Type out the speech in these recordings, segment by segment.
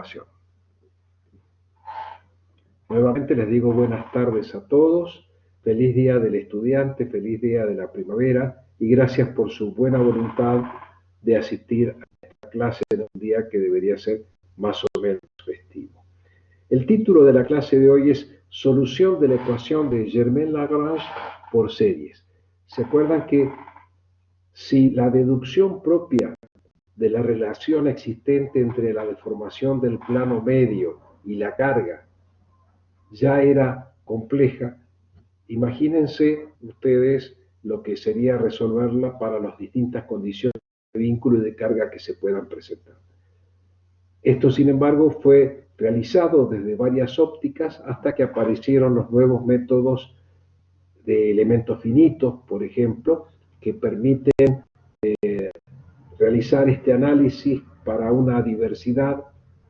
grabación. Nuevamente les digo buenas tardes a todos, feliz día del estudiante, feliz día de la primavera y gracias por su buena voluntad de asistir a esta clase en un día que debería ser más o menos festivo. El título de la clase de hoy es Solución de la ecuación de Germain-Lagrange por series. ¿Se acuerdan que si la deducción propia de la relación existente entre la deformación del plano medio y la carga ya era compleja, imagínense ustedes lo que sería resolverla para las distintas condiciones de vínculo y de carga que se puedan presentar. Esto, sin embargo, fue realizado desde varias ópticas hasta que aparecieron los nuevos métodos de elementos finitos, por ejemplo, que permiten realizar este análisis para una diversidad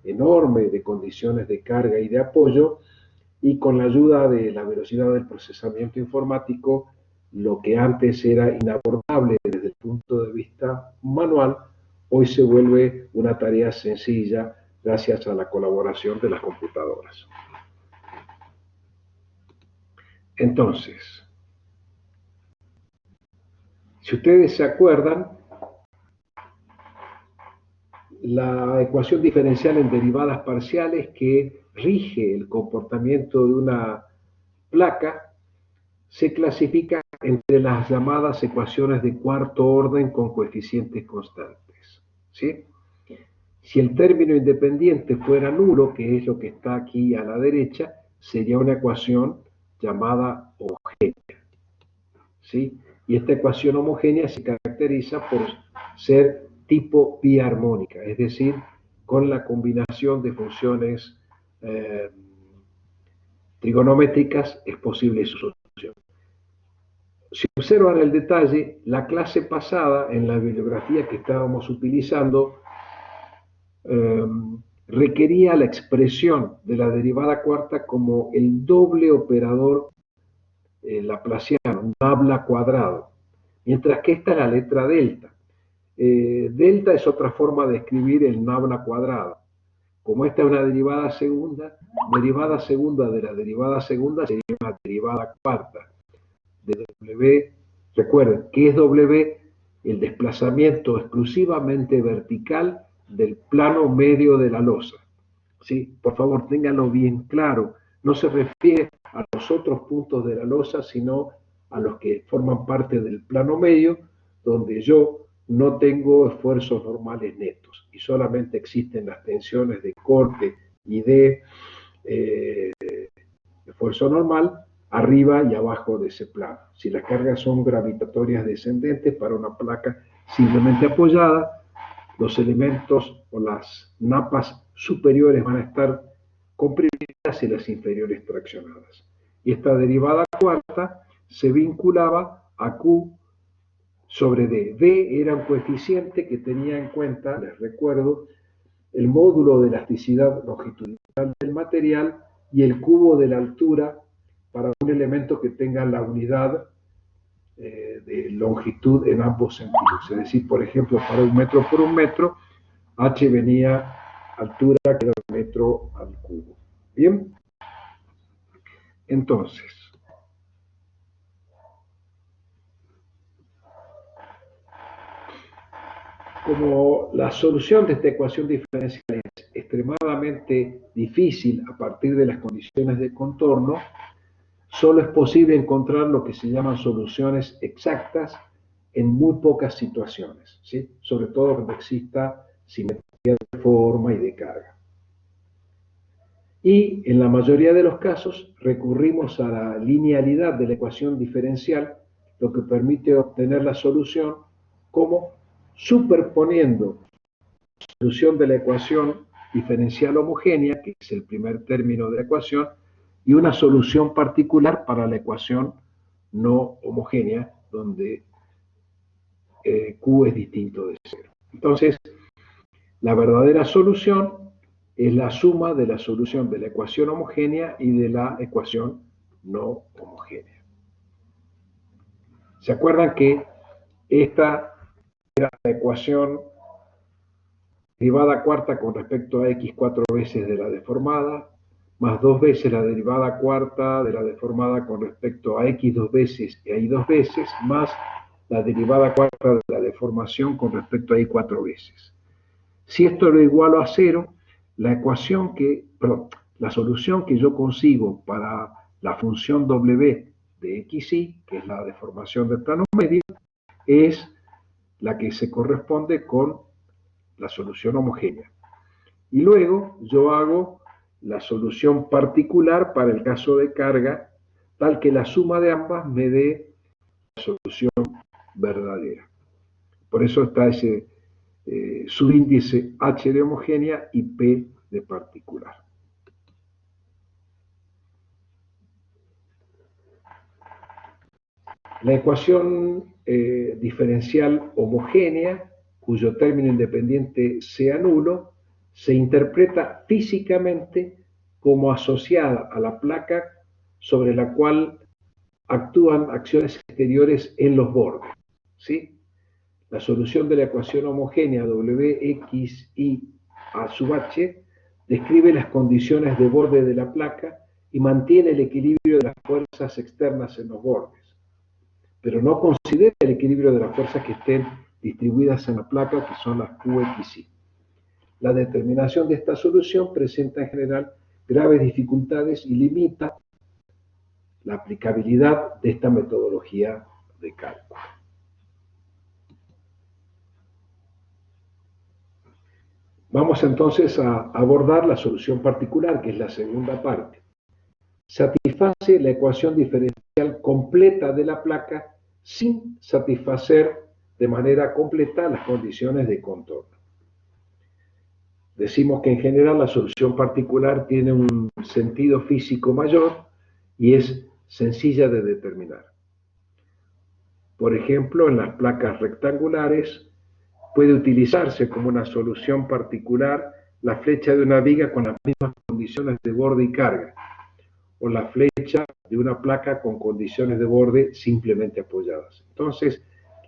enorme de condiciones de carga y de apoyo, y con la ayuda de la velocidad del procesamiento informático, lo que antes era inabordable desde el punto de vista manual, hoy se vuelve una tarea sencilla gracias a la colaboración de las computadoras. Entonces, si ustedes se acuerdan, la ecuación diferencial en derivadas parciales que rige el comportamiento de una placa se clasifica entre las llamadas ecuaciones de cuarto orden con coeficientes constantes, ¿sí? Si el término independiente fuera nulo, que es lo que está aquí a la derecha, sería una ecuación llamada homogénea, ¿sí? Y esta ecuación homogénea se caracteriza por ser tipo biarmónica, es decir, con la combinación de funciones trigonométricas es posible su solución. Si observan el detalle, la clase pasada, en la bibliografía que estábamos utilizando, requería la expresión de la derivada cuarta como el doble operador laplaciano, nabla cuadrado, mientras que esta es la letra delta. Delta es otra forma de escribir el nabla cuadrado. Como esta es una derivada segunda de la derivada segunda sería una derivada cuarta de W. Recuerden, ¿qué es W? El desplazamiento exclusivamente vertical del plano medio de la losa. ¿Sí? Por favor, ténganlo bien claro. No se refiere a los otros puntos de la losa, sino a los que forman parte del plano medio, donde yo no tengo esfuerzos normales netos y solamente existen las tensiones de corte y de esfuerzo normal arriba y abajo de ese plano. Si las cargas son gravitatorias descendentes para una placa simplemente apoyada, los elementos o las napas superiores van a estar comprimidas y las inferiores traccionadas. Y esta derivada cuarta se vinculaba a Q sobre D. D era un coeficiente que tenía en cuenta, les recuerdo, el módulo de elasticidad longitudinal del material y el cubo de la altura para un elemento que tenga la unidad de longitud en ambos sentidos. Es decir, por ejemplo, para 1 metro por 1 metro, h venía altura que era 1 metro al cubo. Bien, entonces, como la solución de esta ecuación diferencial es extremadamente difícil a partir de las condiciones de contorno, solo es posible encontrar lo que se llaman soluciones exactas en muy pocas situaciones, ¿sí? Sobre todo cuando exista simetría de forma y de carga. Y en la mayoría de los casos recurrimos a la linealidad de la ecuación diferencial, lo que permite obtener la solución como superponiendo la solución de la ecuación diferencial homogénea, que es el primer término de la ecuación, y una solución particular para la ecuación no homogénea, donde Q es distinto de 0. Entonces, la verdadera solución es la suma de la solución de la ecuación homogénea y de la ecuación no homogénea. ¿Se acuerdan que esta era la ecuación derivada cuarta con respecto a x 4 veces de la deformada, más 2 veces la derivada cuarta de la deformada con respecto a x 2 veces y a y 2 veces, más la derivada cuarta de la deformación con respecto a y 4 veces. Si esto lo igualo a 0, la solución que yo consigo para la función w de xy, que es la deformación del plano medio, es la que se corresponde con la solución homogénea. Y luego yo hago la solución particular para el caso de carga, tal que la suma de ambas me dé la solución verdadera. Por eso está ese subíndice H de homogénea y P de particular. La ecuación diferencial homogénea, cuyo término independiente sea nulo, se interpreta físicamente como asociada a la placa sobre la cual actúan acciones exteriores en los bordes, ¿sí? La solución de la ecuación homogénea Wxy a sub h describe las condiciones de borde de la placa y mantiene el equilibrio de las fuerzas externas en los bordes, pero no considera el equilibrio de las fuerzas que estén distribuidas en la placa, que son las Qxy. La determinación de esta solución presenta en general graves dificultades y limita la aplicabilidad de esta metodología de cálculo. Vamos entonces a abordar la solución particular, que es la segunda parte. Satisface la ecuación diferencial completa de la placa sin satisfacer de manera completa las condiciones de contorno. Decimos que en general la solución particular tiene un sentido físico mayor y es sencilla de determinar. Por ejemplo, en las placas rectangulares puede utilizarse como una solución particular la flecha de una viga con las mismas condiciones de borde y carga, o la flecha de una placa con condiciones de borde simplemente apoyadas. Entonces,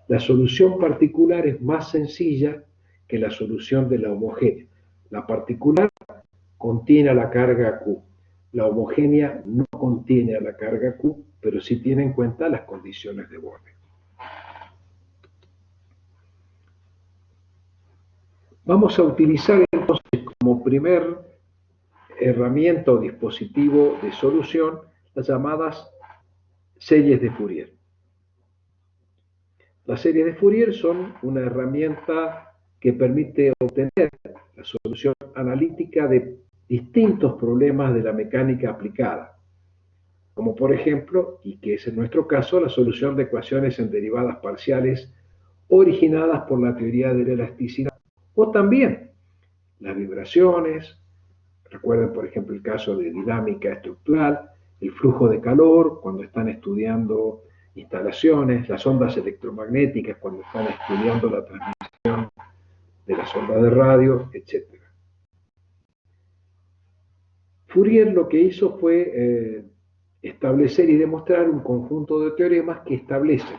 la solución particular es más sencilla que la solución de la homogénea. La particular contiene a la carga Q. La homogénea no contiene a la carga Q, pero sí tiene en cuenta las condiciones de borde. Vamos a utilizar entonces como primer herramienta o dispositivo de solución las llamadas series de Fourier. Las series de Fourier son una herramienta que permite obtener la solución analítica de distintos problemas de la mecánica aplicada, como por ejemplo, y que es en nuestro caso, la solución de ecuaciones en derivadas parciales originadas por la teoría de la elasticidad, o también las vibraciones. Recuerden, por ejemplo, el caso de dinámica estructural, el flujo de calor cuando están estudiando instalaciones, las ondas electromagnéticas cuando están estudiando la transmisión de las ondas de radio, etc. Fourier lo que hizo fue establecer y demostrar un conjunto de teoremas que establecen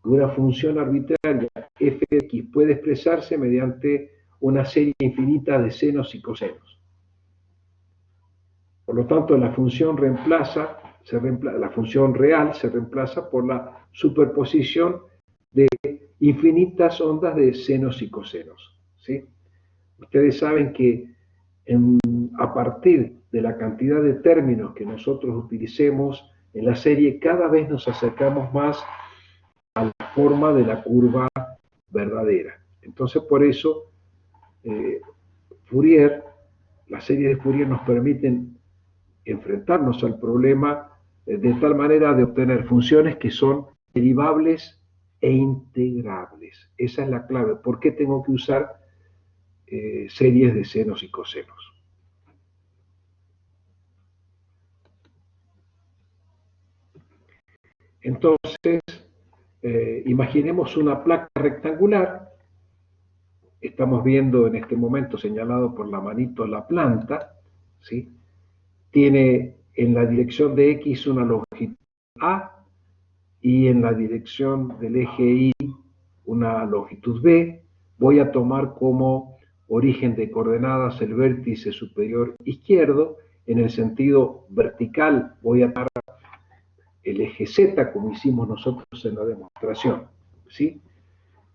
que una función arbitraria f de x puede expresarse mediante una serie infinita de senos y cosenos. Por lo tanto, la función la función real se reemplaza por la superposición de infinitas ondas de senos y cosenos, ¿sí? Ustedes saben que a partir de la cantidad de términos que nosotros utilicemos en la serie, cada vez nos acercamos más a la forma de la curva verdadera. Entonces, por eso, las series de Fourier nos permiten enfrentarnos al problema de tal manera de obtener funciones que son derivables e integrables. Esa es la clave. ¿Por qué tengo que usar series de senos y cosenos? Entonces, imaginemos una placa rectangular. Estamos viendo en este momento señalado por la manito la planta, ¿sí? Tiene en la dirección de X una longitud A y en la dirección del eje Y una longitud B. Voy a tomar como origen de coordenadas el vértice superior izquierdo. En el sentido vertical voy a dar el eje Z, como hicimos nosotros en la demostración, ¿sí?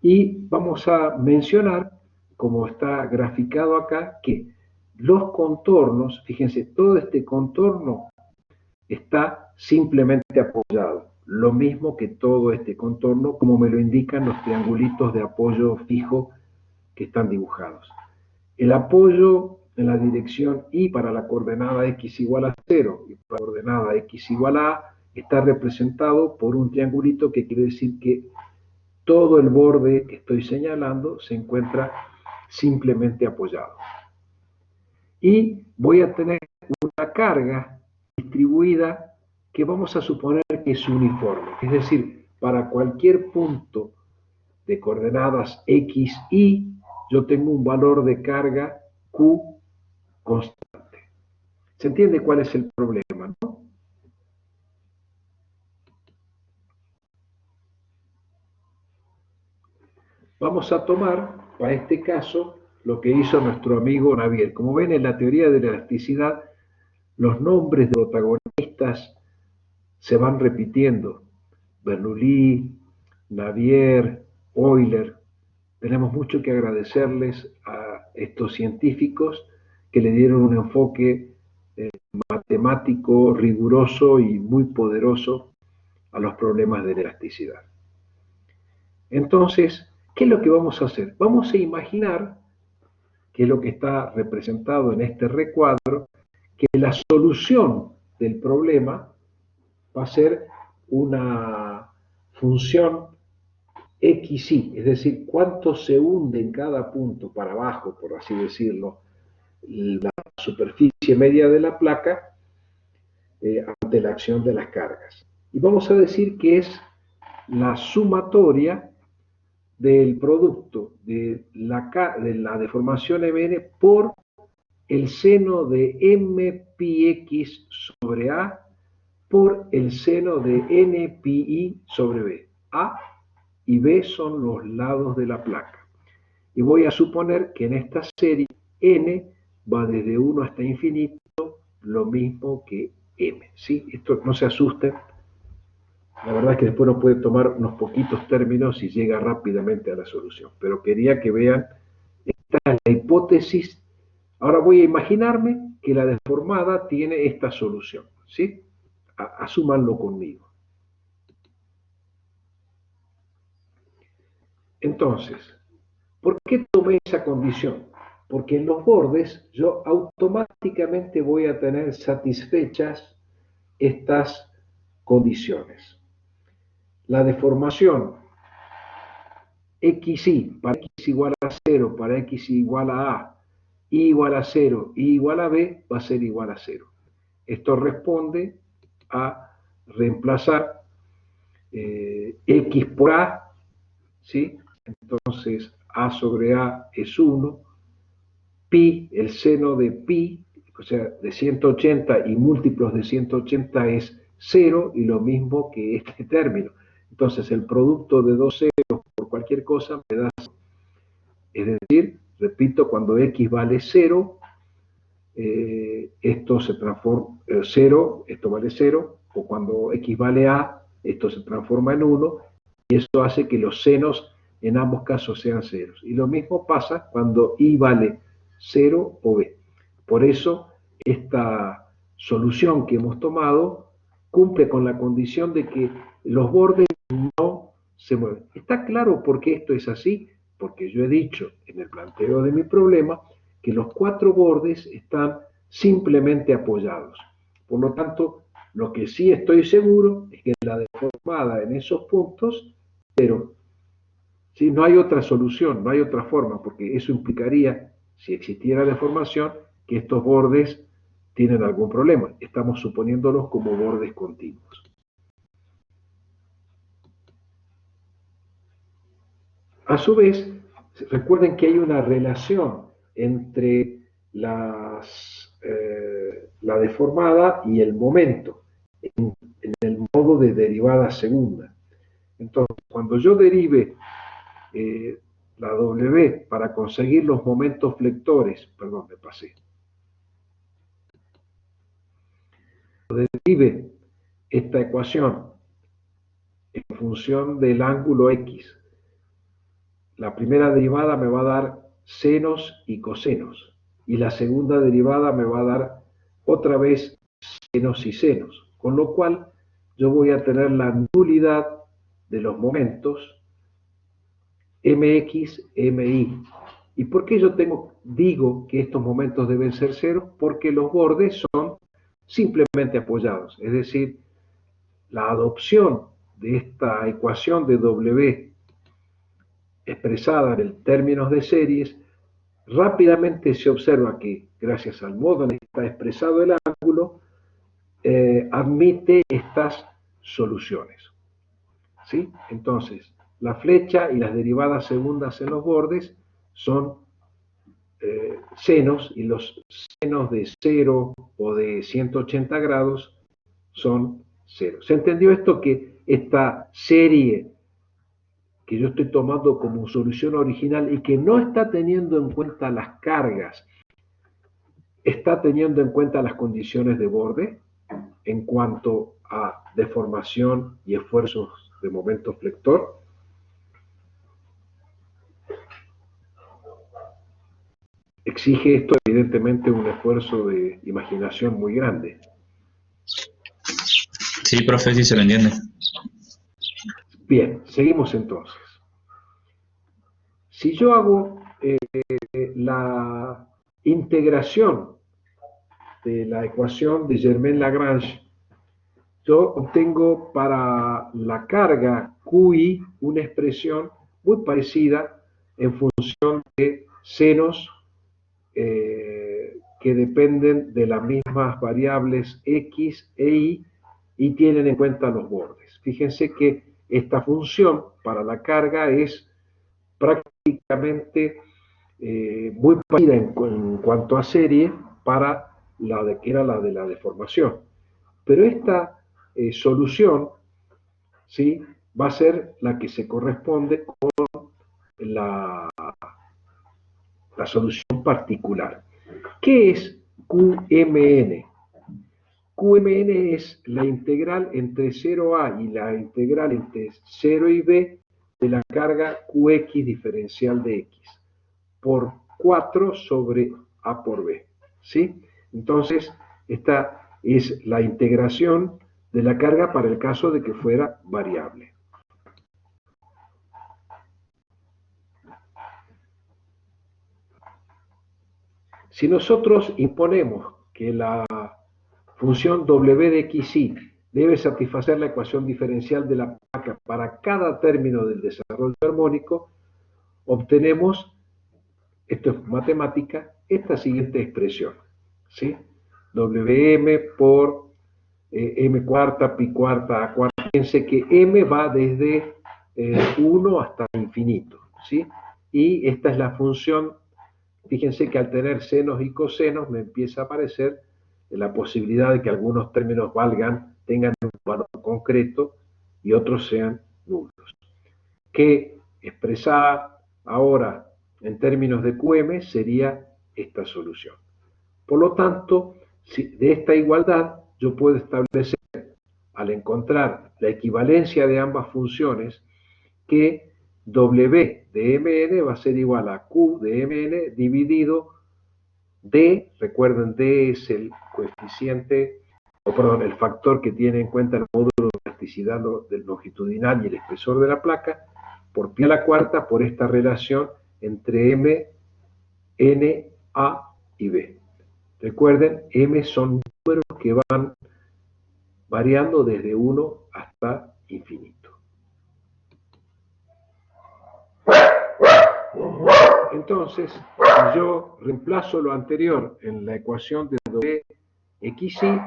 Y vamos a mencionar, como está graficado acá, que los contornos, fíjense, todo este contorno está simplemente apoyado, lo mismo que todo este contorno, como me lo indican los triangulitos de apoyo fijo que están dibujados. El apoyo en la dirección Y para la coordenada X igual a 0 y para la coordenada X igual a A está representado por un triangulito que quiere decir que todo el borde que estoy señalando se encuentra simplemente apoyado. Y voy a tener una carga distribuida que vamos a suponer que es uniforme. Es decir, para cualquier punto de coordenadas X, Y, yo tengo un valor de carga Q constante. ¿Se entiende cuál es el problema, no? Vamos a tomar, para este caso, lo que hizo nuestro amigo Navier. Como ven, en la teoría de la elasticidad, los nombres de protagonistas se van repitiendo. Bernoulli, Navier, Euler. Tenemos mucho que agradecerles a estos científicos que le dieron un enfoque matemático, riguroso y muy poderoso a los problemas de la elasticidad. Entonces, ¿qué es lo que vamos a hacer? Vamos a imaginar, que es lo que está representado en este recuadro, que la solución del problema va a ser una función XY, es decir, cuánto se hunde en cada punto para abajo, por así decirlo, la superficie media de la placa ante la acción de las cargas. Y vamos a decir que es la sumatoria del producto de la deformación MN por el seno de M pi X sobre A por el seno de N pi I sobre B. A y B son los lados de la placa. Y voy a suponer que en esta serie N va desde 1 hasta infinito, lo mismo que M. ¿Sí? Esto no se asusten. La verdad es que después uno puede tomar unos poquitos términos y llega rápidamente a la solución. Pero quería que vean, esta es la hipótesis. Ahora voy a imaginarme que la deformada tiene esta solución. ¿Sí? Asúmanlo conmigo. Entonces, ¿por qué tomé esa condición? Porque en los bordes yo automáticamente voy a tener satisfechas estas condiciones. La deformación XY para X igual a 0, para X igual a A, Y igual a 0, Y igual a B, va a ser igual a 0. Esto responde a reemplazar X por A, ¿sí? Entonces A sobre A es 1, pi, el seno de pi, o sea, de 180 y múltiplos de 180 es 0 y lo mismo que este término. Entonces el producto de dos ceros por cualquier cosa me da 0. Es decir, repito, cuando x vale 0, esto se transforma 0, esto vale 0, o cuando x vale a, esto se transforma en 1, y eso hace que los senos en ambos casos sean ceros. Y lo mismo pasa cuando y vale 0 o b. Por eso, esta solución que hemos tomado cumple con la condición de que los bordes no se mueven. ¿Está claro por qué esto es así? Porque yo he dicho en el planteo de mi problema que los cuatro bordes están simplemente apoyados. Por lo tanto, lo que sí estoy seguro es que la deformada en esos puntos, pero ¿sí? No hay otra solución, no hay otra forma, porque eso implicaría, si existiera deformación, que estos bordes tienen algún problema. Estamos suponiéndolos como bordes continuos. A su vez, recuerden que hay una relación entre la deformada y el momento, en el modo de derivada segunda. Entonces, cuando yo derive la W, para conseguir los momentos flectores, perdón, me pasé. Derive esta ecuación en función del ángulo X. La primera derivada me va a dar senos y cosenos, y la segunda derivada me va a dar otra vez senos y senos, con lo cual yo voy a tener la nulidad de los momentos mx, mi. ¿Y por qué yo digo que estos momentos deben ser cero? Porque los bordes son simplemente apoyados, es decir, la adopción de esta ecuación de W expresada en términos de series, rápidamente se observa que, gracias al modo en que está expresado el ángulo, admite estas soluciones. ¿Sí? Entonces, la flecha y las derivadas segundas en los bordes son senos, y los senos de 0 o de 180 grados son 0. ¿Se entendió esto? Que esta serie que yo estoy tomando como solución original y que no está teniendo en cuenta las cargas, está teniendo en cuenta las condiciones de borde en cuanto a deformación y esfuerzos de momento flector. Exige esto evidentemente un esfuerzo de imaginación muy grande. Sí, profe, sí se lo entiende. Bien, seguimos entonces. Si yo hago la integración de la ecuación de Germain-Lagrange, yo obtengo para la carga QI una expresión muy parecida en función de senos que dependen de las mismas variables X e Y tienen en cuenta los bordes. Fíjense que esta función para la carga es prácticamente muy parecida en cuanto a serie para la de que era la de la deformación. Pero esta solución, ¿sí?, va a ser la que se corresponde con la solución particular. ¿Qué es QMN? QMN es la integral entre 0A y la integral entre 0 y B de la carga QX diferencial de X por 4 sobre A por B. ¿Sí? Entonces, esta es la integración de la carga para el caso de que fuera variable. Si nosotros imponemos que la función W de XY debe satisfacer la ecuación diferencial de la placa para cada término del desarrollo armónico, obtenemos, esto es matemática, esta siguiente expresión, ¿sí? Wm por m cuarta, pi cuarta, a cuarta. Fíjense que m va desde 1 hasta infinito, ¿sí? Y esta es la función. Fíjense que al tener senos y cosenos me empieza a aparecer la posibilidad de que algunos términos tengan un valor concreto y otros sean nulos. Que expresada ahora en términos de QM sería esta solución. Por lo tanto, de esta igualdad yo puedo establecer, al encontrar la equivalencia de ambas funciones, que W de Mn va a ser igual a Q de Mn dividido D, recuerden, D es el coeficiente, el factor que tiene en cuenta el módulo de elasticidad del longitudinal y el espesor de la placa, por pi a la cuarta, por esta relación entre M, N, A y B. Recuerden, M son números que van variando desde 1 hasta infinito. Entonces, si yo reemplazo lo anterior en la ecuación de WXY,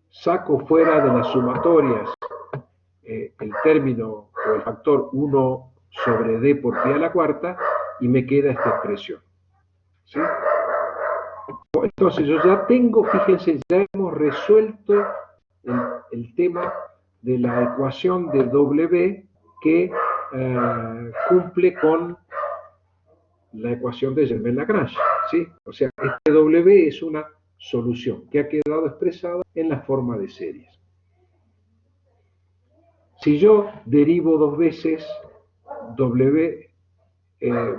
saco fuera de las sumatorias el término o el factor 1 sobre D por pi a la cuarta y me queda esta expresión. ¿Sí? Entonces yo ya tengo, fíjense, ya hemos resuelto el tema de la ecuación de W que cumple con la ecuación de Germain-Lagrange, ¿sí? O sea, este W es una solución que ha quedado expresada en la forma de series. Si yo derivo dos veces W,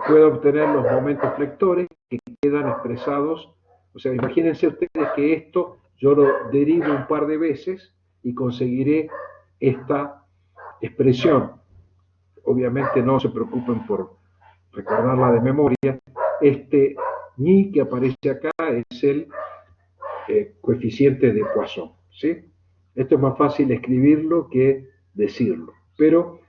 puedo obtener los momentos flectores que quedan expresados. O sea, imagínense ustedes que esto yo lo derivo un par de veces y conseguiré esta expresión. Obviamente no se preocupen por recordarla de memoria. Este ñi que aparece acá es el coeficiente de Poisson, ¿sí? Esto es más fácil escribirlo que decirlo, pero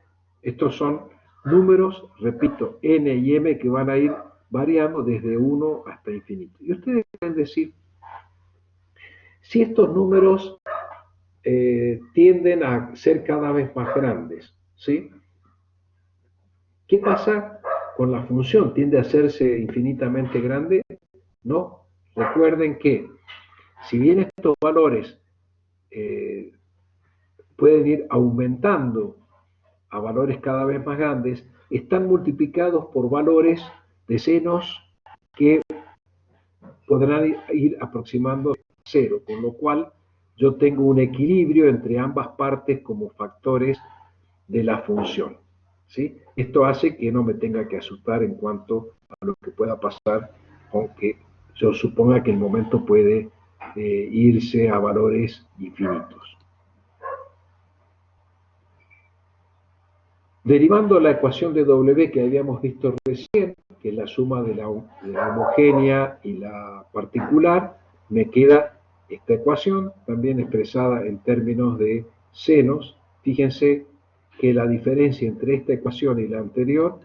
estos son números, repito, n y m que van a ir variando desde 1 hasta infinito. Y ustedes pueden decir, si estos números tienden a ser cada vez más grandes, ¿sí? ¿Qué pasa con la función? ¿Tiende a hacerse infinitamente grande? No. Recuerden que si bien estos valores pueden ir aumentando a valores cada vez más grandes, están multiplicados por valores de senos que podrán ir aproximando a cero, con lo cual yo tengo un equilibrio entre ambas partes como factores de la función, ¿sí? Esto hace que no me tenga que asustar en cuanto a lo que pueda pasar, aunque yo suponga que el momento puede irse a valores infinitos. Derivando la ecuación de W que habíamos visto recién, que es la suma de la homogénea y la particular, me queda esta ecuación, también expresada en términos de senos. Fíjense que la diferencia entre esta ecuación y la anterior,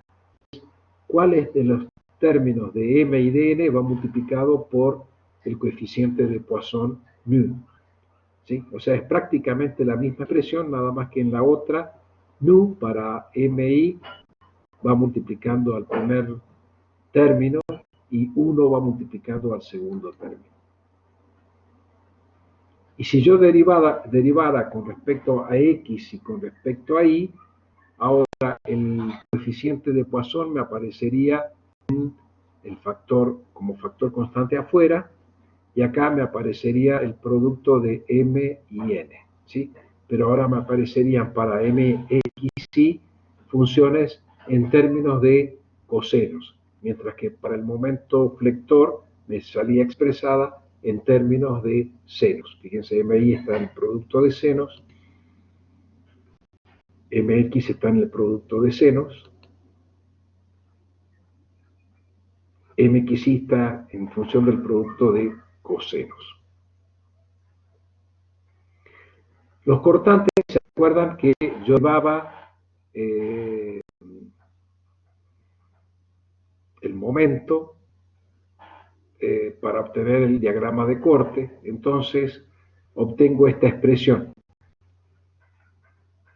cuáles de los términos de m y de n va multiplicado por el coeficiente de Poisson nu. ¿Sí? O sea, es prácticamente la misma expresión, nada más que en la otra nu para mi va multiplicando al primer término y 1 va multiplicando al segundo término. Y si yo derivara con respecto a x y con respecto a y, ahora el coeficiente de Poisson me aparecería en el factor, como factor constante afuera, y acá me aparecería el producto de m y n, ¿sí? Pero ahora me aparecerían para m, x, y funciones en términos de cosenos, mientras que para el momento flector me salía expresada en términos de senos. Fíjense, mi está en el producto de senos, mx está en el producto de senos, mx está en función del producto de cosenos. Los cortantes, ¿se acuerdan que yo llevaba el momento para obtener el diagrama de corte? Entonces obtengo esta expresión.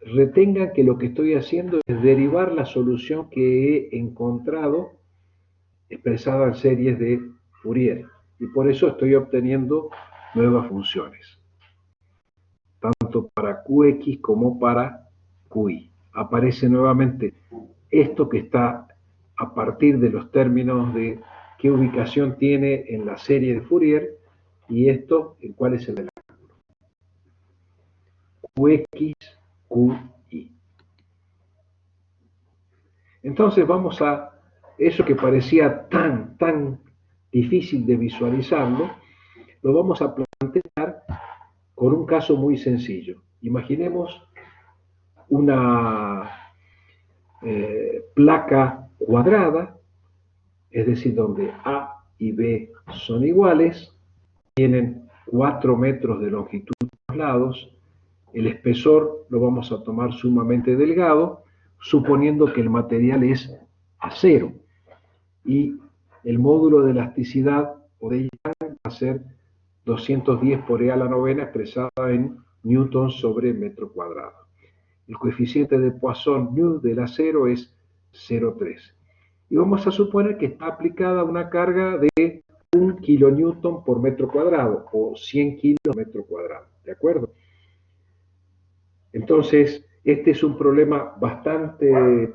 Retengan que lo que estoy haciendo es derivar la solución que he encontrado expresada en series de Fourier, y por eso estoy obteniendo nuevas funciones, tanto para Qx como para Qy. Aparece nuevamente esto que está a partir de los términos de qué ubicación tiene en la serie de Fourier, y esto, ¿cuál es el del ángulo? Qx, Qy. Entonces vamos a eso que parecía tan difícil de visualizarlo, lo vamos a plantear con un caso muy sencillo. Imaginemos una placa cuadrada, es decir, donde A y B son iguales, tienen 4 metros de longitud a los lados, el espesor lo vamos a tomar sumamente delgado, suponiendo que el material es acero, y el módulo de elasticidad o de Young va a ser 210 por E a la novena, expresada en newtons sobre metro cuadrado. El coeficiente de Poisson nu del acero es 0,3. Y vamos a suponer que está aplicada una carga de 1 kilonewton por metro cuadrado, o 100 kilos por metro cuadrado, ¿de acuerdo? Entonces, este es un problema bastante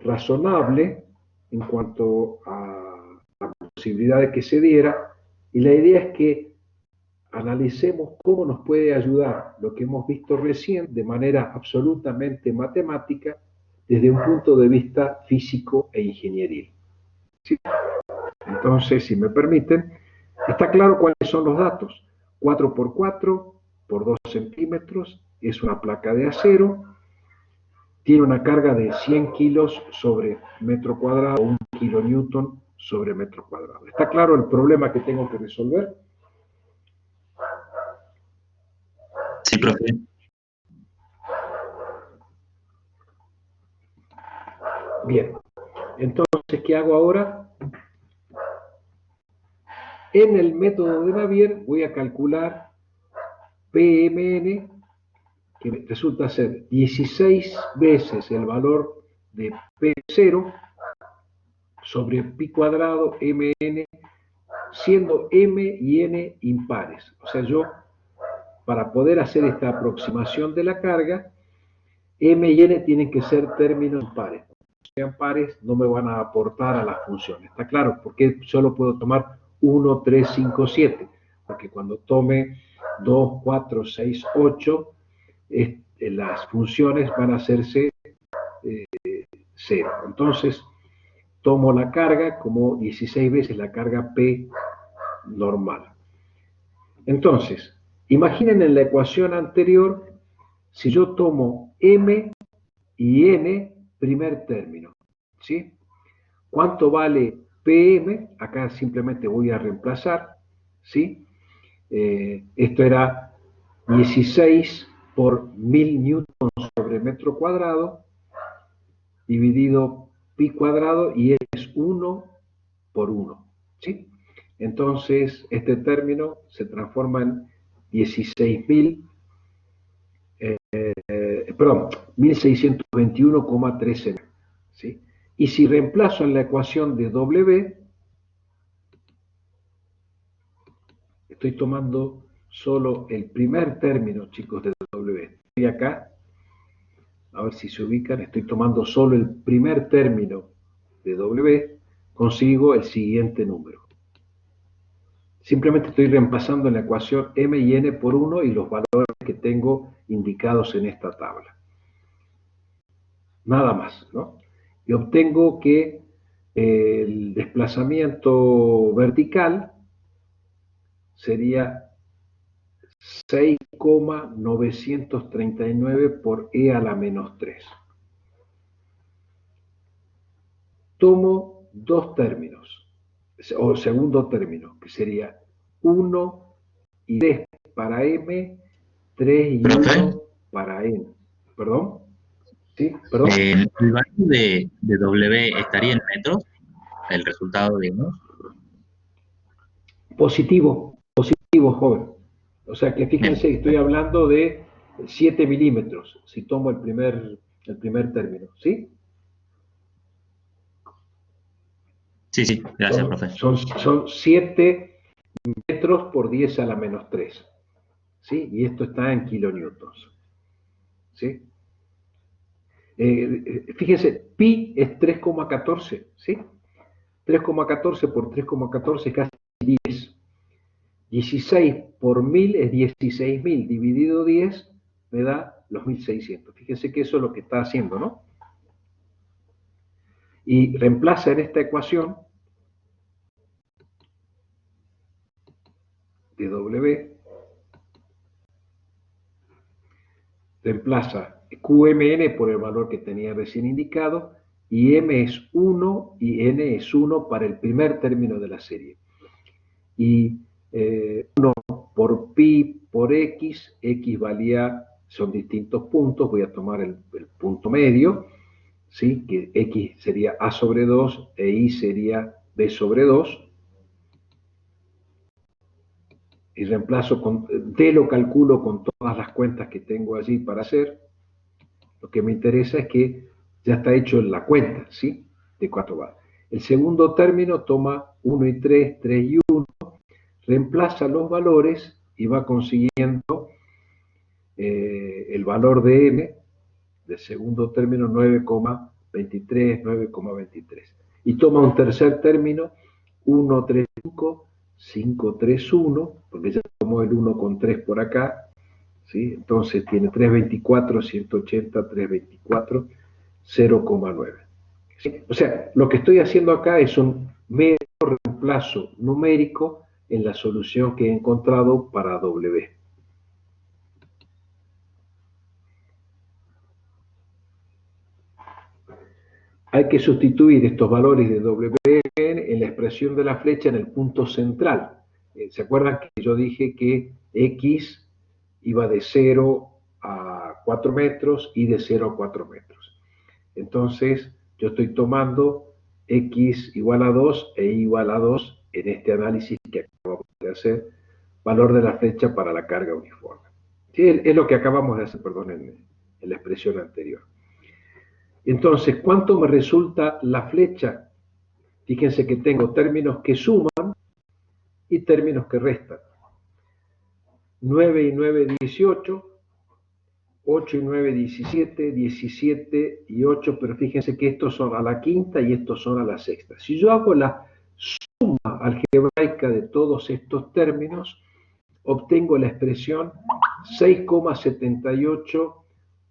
razonable, en cuanto a la posibilidad de que se diera, y la idea es que analicemos cómo nos puede ayudar lo que hemos visto recién de manera absolutamente matemática desde un punto de vista físico e ingenieril. ¿Sí? Entonces, si me permiten, está claro cuáles son los datos. 4 por 4 por 2 centímetros es una placa de acero, tiene una carga de 100 kilos sobre metro cuadrado o 1 kilonewton sobre metro cuadrado. ¿Está claro el problema que tengo que resolver? Sí, profe. Bien, entonces, ¿qué hago ahora? En el método de Navier voy a calcular PMN, que resulta ser 16 veces el valor de P0 sobre pi cuadrado mn, siendo m y n impares. O sea, yo, para poder hacer esta aproximación de la carga, m y n tienen que ser términos impares. Si sean pares, no me van a aportar a la función. ¿Está claro? Porque solo puedo tomar 1, 3, 5, 7. Porque cuando tome 2, 4, 6, 8, las funciones van a hacerse 0. Entonces, tomo la carga como 16 veces la carga P normal. Entonces, imaginen en la ecuación anterior, si yo tomo M y N, primer término, ¿sí? ¿Cuánto vale PM? Acá simplemente voy a reemplazar, ¿sí? Esto era 16 por 1000 newtons sobre metro cuadrado, dividido pi cuadrado, y es 1 por 1, ¿sí? Entonces, este término se transforma en 16.000, perdón, 1621,13, ¿sí? Y si reemplazo en la ecuación de W, estoy tomando solo el primer término, chicos, de W. Estoy acá, a ver si se ubican, estoy tomando solo el primer término de W, consigo el siguiente número. Simplemente estoy reemplazando en la ecuación m y n por 1 y los valores que tengo indicados en esta tabla. Nada más, ¿no? Y obtengo que el desplazamiento vertical sería 6,939 por e a la menos 3. Tomo dos términos, o segundo término, que sería 1 y 3 para m, 3 y Profe, 1 para n. ¿Perdón? ¿Sí? ¿Perdón? ¿el valor de W estaría en metros? El resultado, digamos. Positivo, positivo, joven. O sea que Bien, fíjense que estoy hablando de 7 milímetros, si tomo el primer término, ¿sí? sí, sí, gracias, profe. Son 7 metros por 10 a la menos 3, ¿sí? Y esto está en kilonewtons, ¿sí? Fíjense, pi es 3,14, ¿sí? 3,14 por 3,14 es casi 10. 16 por 1000 es 16.000, dividido 10 me da los 1600. Fíjense que eso es lo que está haciendo, ¿no? Y reemplaza en esta ecuación de W, reemplaza QMN por el valor que tenía recién indicado, y M es 1 y N es 1 para el primer término de la serie. Y 1 por pi por X, X valía, son distintos puntos, voy a tomar el punto medio, ¿sí? Que X sería A sobre 2 e Y sería B sobre 2. Y reemplazo D lo calculo con todas las cuentas que tengo allí para hacer. Lo que me interesa es que ya está hecho la cuenta, ¿sí? De 4 bar. El segundo término toma 1 y 3, 3 y 1, reemplaza los valores y va consiguiendo el valor de m del segundo término 9,23, 9,23. y toma un tercer término, 135, 531, porque ya tomó el 1 con 3 por acá, ¿sí? Entonces tiene 324, 180, 324, 0,9. ¿Sí? O sea, lo que estoy haciendo acá es un mero reemplazo numérico en la solución que he encontrado para W. Hay que sustituir estos valores de W en la expresión de la flecha en el punto central. ¿Se acuerdan que yo dije que X iba de 0 a 4 metros y de 0 a 4 metros? Entonces, yo estoy tomando X igual a 2 e Y igual a 2 en este análisis que acabamos de hacer, valor de la flecha para la carga uniforme. Sí, es lo que acabamos de hacer, perdón, en la expresión anterior. Entonces, ¿cuánto me resulta la flecha? Fíjense que tengo términos que suman y términos que restan. 9 y 9, 18, 8 y 9, 17, 17 y 8, pero fíjense que estos son a la quinta y estos son a la sexta. Si yo hago la suma algebraica de todos estos términos, obtengo la expresión 6,78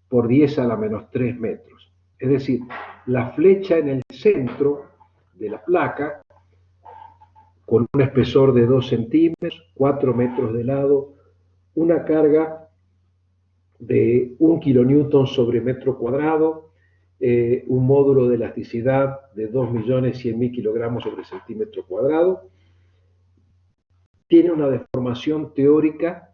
por 10 a la menos 3 metros. Es decir, la flecha en el centro de la placa, con un espesor de 2 centímetros, 4 metros de lado, una carga de 1 kilonewton sobre metro cuadrado, un módulo de elasticidad de 2.100.000 kilogramos sobre centímetro cuadrado, tiene una deformación teórica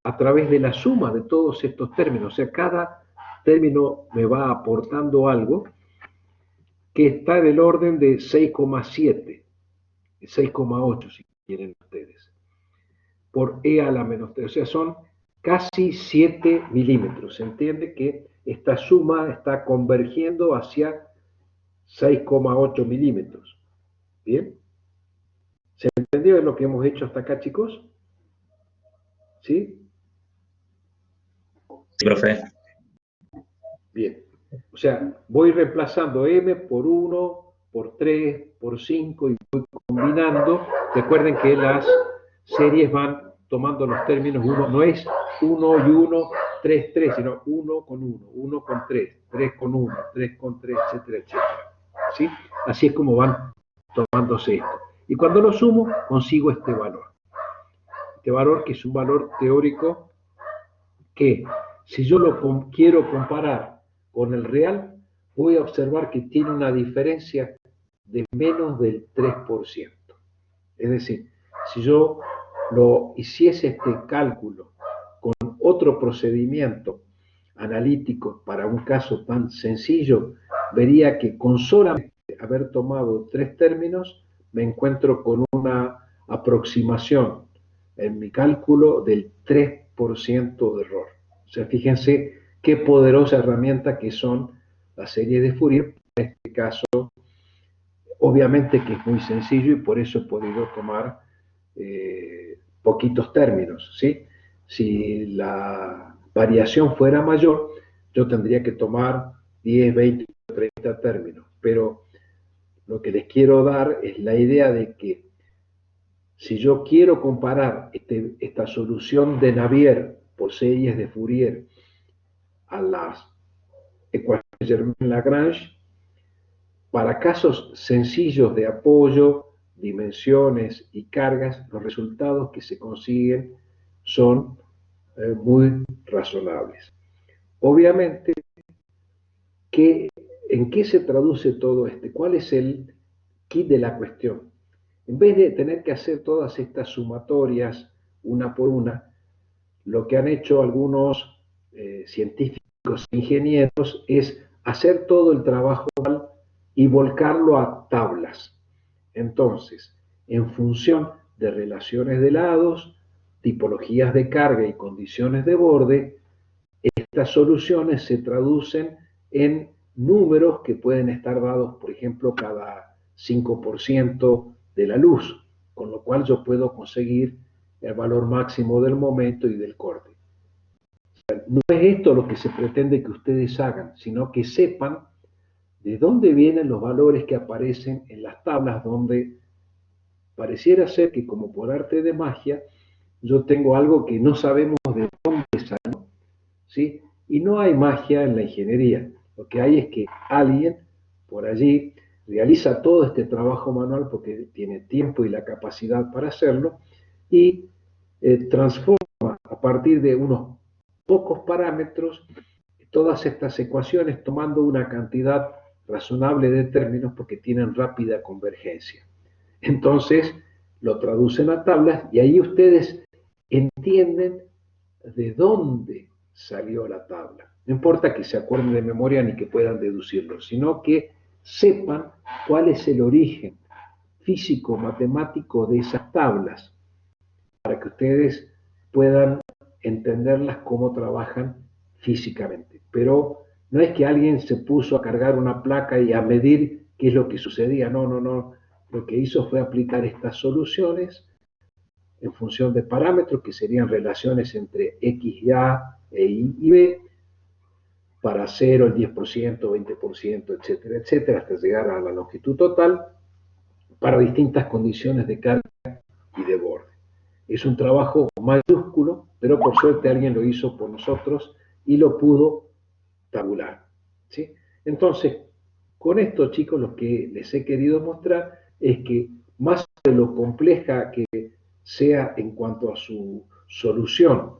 a través de la suma de todos estos términos. O sea, cada término me va aportando algo que está del orden de 6,7, 6,8 si quieren ustedes, por E a la menos 3. O sea, son casi 7 milímetros. Se entiende que esta suma está convergiendo hacia 6,8 milímetros. ¿Bien? ¿Se entendió lo que hemos hecho hasta acá, chicos? ¿Sí? Sí, profe. Bien. O sea, voy reemplazando M por 1, por 3, por 5 y voy combinando. Recuerden que las series van tomando los términos, uno no es 1 y 1, 3, 3, sino 1 con 1, 1 con 3, 3 con 1, 3 con 3, etcétera, etcétera. ¿Sí? Así es como van tomándose esto. Y cuando lo sumo, consigo este valor. Este valor que es un valor teórico que, si yo lo quiero comparar con el real, voy a observar que tiene una diferencia de menos del 3%. Es decir, si yo lo hiciese este cálculo con otro procedimiento analítico para un caso tan sencillo, vería que con solamente haber tomado 3 términos, me encuentro con una aproximación en mi cálculo del 3% de error. O sea, fíjense qué poderosa herramienta que son las series de Fourier. En este caso, obviamente que es muy sencillo y por eso he podido tomar poquitos términos, ¿sí? Si la variación fuera mayor, yo tendría que tomar 10, 20, 30 términos. Pero lo que les quiero dar es la idea de que si yo quiero comparar esta solución de Navier por series de Fourier a las ecuaciones de Germain-Lagrange, para casos sencillos de apoyo, dimensiones y cargas, los resultados que se consiguen son muy razonables. Obviamente, ¿en qué se traduce todo esto? ¿Cuál es el kit de la cuestión? En vez de tener que hacer todas estas sumatorias una por una, lo que han hecho algunos científicos e ingenieros es hacer todo el trabajo y volcarlo a tablas. Entonces, en función de relaciones de lados, tipologías de carga y condiciones de borde, estas soluciones se traducen en números que pueden estar dados, por ejemplo, cada 5% de la luz, con lo cual yo puedo conseguir el valor máximo del momento y del corte. No es esto lo que se pretende que ustedes hagan, sino que sepan ¿De dónde vienen los valores que aparecen en las tablas donde pareciera ser que como por arte de magia yo tengo algo que no sabemos de dónde salió, ¿sí? Y no hay magia en la ingeniería. Lo que hay es que alguien por allí realiza todo este trabajo manual porque tiene tiempo y la capacidad para hacerlo y transforma a partir de unos pocos parámetros todas estas ecuaciones tomando una cantidad razonable de términos porque tienen rápida convergencia. Entonces lo traducen a tablas y ahí ustedes entienden de dónde salió la tabla. No importa que se acuerden de memoria ni que puedan deducirlo, sino que sepan cuál es el origen físico, matemático de esas tablas, para que ustedes puedan entenderlas cómo trabajan físicamente. Pero no es que alguien se puso a cargar una placa y a medir qué es lo que sucedía, no, no, no. Lo que hizo fue aplicar estas soluciones en función de parámetros que serían relaciones entre X y A e Y y B para 0, el 10%, 20%, etcétera, etcétera, hasta llegar a la longitud total para distintas condiciones de carga y de borde. Es un trabajo mayúsculo, pero por suerte alguien lo hizo por nosotros y lo pudo tabular, ¿sí? Entonces, con esto, chicos, lo que les he querido mostrar es que más de lo compleja que sea en cuanto a su solución,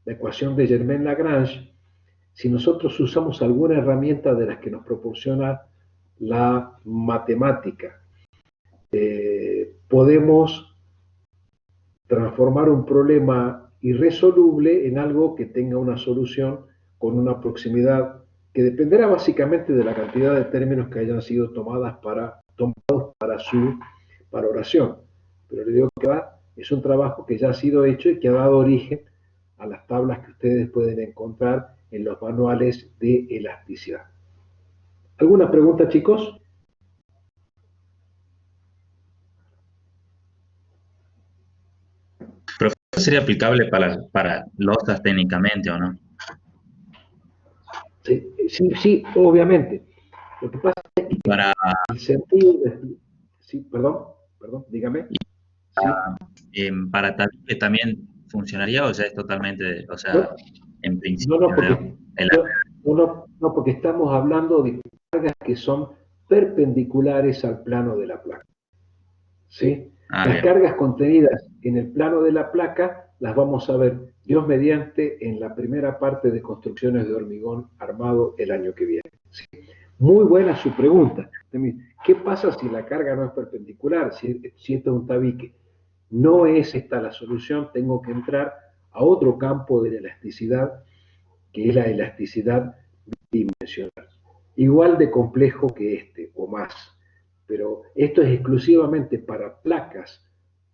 la ecuación de Germain-Lagrange, si nosotros usamos alguna herramienta de las que nos proporciona la matemática, podemos transformar un problema irresoluble en algo que tenga una solución con una proximidad que dependerá básicamente de la cantidad de términos que hayan sido tomados para su valoración. Pero le digo que es un trabajo que ya ha sido hecho y que ha dado origen a las tablas que ustedes pueden encontrar en los manuales de elasticidad. ¿Alguna pregunta, chicos? Profesor, ¿sería aplicable para losas técnicamente o no? Sí, sí, sí, obviamente. Lo que pasa es que Para, el sentido de... Sí, perdón, dígame. Sí. para tabique también funcionaría o ya es totalmente, o sea, No, en no, no, principio, ¿no? porque, no, porque estamos hablando de cargas que son perpendiculares al plano de la placa. ¿Sí? Ah, Las bien. cargas contenidas en el plano de la placa las vamos a ver, Dios mediante, en la primera parte de construcciones de hormigón armado el año que viene. ¿Sí? Muy buena su pregunta. ¿Qué pasa si la carga no es perpendicular? Si esto es un tabique. No es esta la solución, tengo que entrar a otro campo de la elasticidad, que es la elasticidad bidimensional. Igual de complejo que este, o más. Pero esto es exclusivamente para placas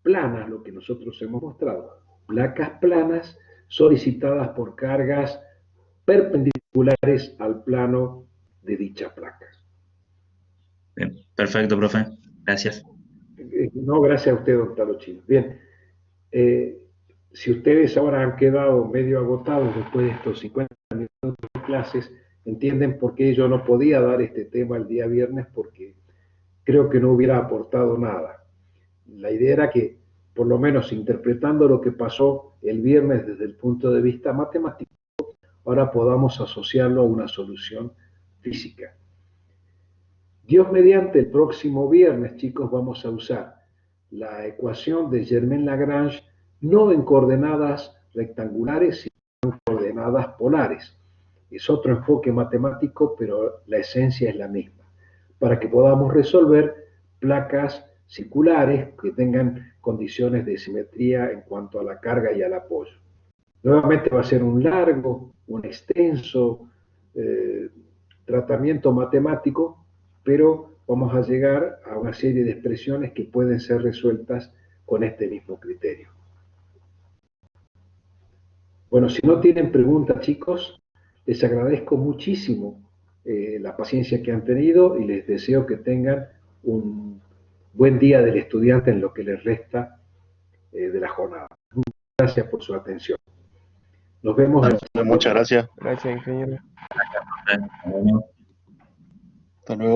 planas, lo que nosotros hemos mostrado. Placas planas solicitadas por cargas perpendiculares al plano de dicha placa. Bien. Perfecto, profe. Gracias. No, gracias a usted, don Talochino. Bien, eh, si ustedes ahora han quedado medio agotados después de estos 50 minutos de clases, entienden por qué yo no podía dar este tema el día viernes, porque creo que no hubiera aportado nada. La idea era que, por lo menos interpretando lo que pasó el viernes desde el punto de vista matemático, ahora podamos asociarlo a una solución física. Dios mediante, el próximo viernes, chicos, vamos a usar la ecuación de Germain-Lagrange no en coordenadas rectangulares, sino en coordenadas polares. Es otro enfoque matemático, pero la esencia es la misma, para que podamos resolver placas circulares que tengan condiciones de simetría en cuanto a la carga y al apoyo. Nuevamente va a ser un largo, un extenso tratamiento matemático, pero vamos a llegar a una serie de expresiones que pueden ser resueltas con este mismo criterio. Bueno, si no tienen preguntas, chicos, les agradezco muchísimo la paciencia que han tenido y les deseo que tengan un buen día del estudiante en lo que les resta de la jornada. Gracias por su atención. Nos vemos en Muchas gracias. Gracias, ingeniero. Nos vemos. Hasta luego.